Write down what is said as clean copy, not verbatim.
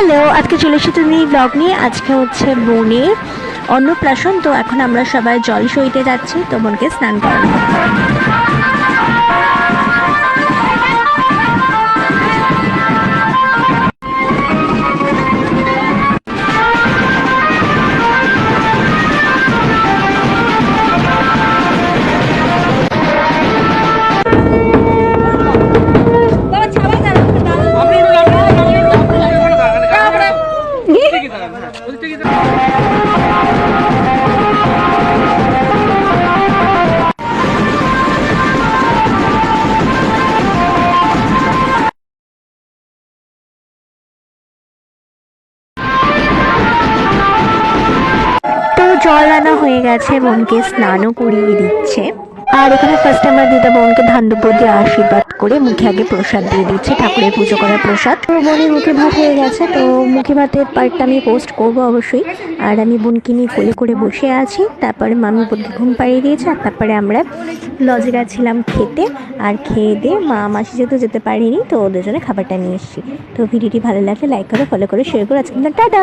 Hello, আজকে চলে এসেছি ব্লগ নিয়ে। আজকে হচ্ছে বোনের অন্নপ্রাশন, তো এখন আমরা সবাই জল সইতে যাচ্ছি, তো বোনকে স্নান করানো। জল আনা হয়ে গেছে, বোনকে স্নানও করিয়ে দিচ্ছে। আর এখানে ফার্স্ট আমার দিদা বোনকে ধান দুপুর দিয়ে আশীর্বাদ করে মুখে আগে প্রসাদ দিয়ে দিচ্ছে, ঠাকুরের পুজো করার প্রসাদ। তো বোনের মুখে ভাত হয়ে গেছে, তো মুখে ভাতের পার্টটা আমি পোস্ট করবো অবশ্যই। আর আমি বোনকে নিয়ে কোলে করে বসে আছি, তারপরে মামি বোনকে ঘুম পাড়িয়ে দিয়েছে, আর তারপরে আমরা লজে গেছিলাম খেতে। আর খেয়ে দিয়ে মা মাসি যেহেতু যেতে পারিনি, তো ওদের জন্য খাবারটা নিয়ে এসেছি। তো ভিডিওটি ভালো লাগলে লাইক করো, ফলো করো, শেয়ার করো। আজকে টাটা।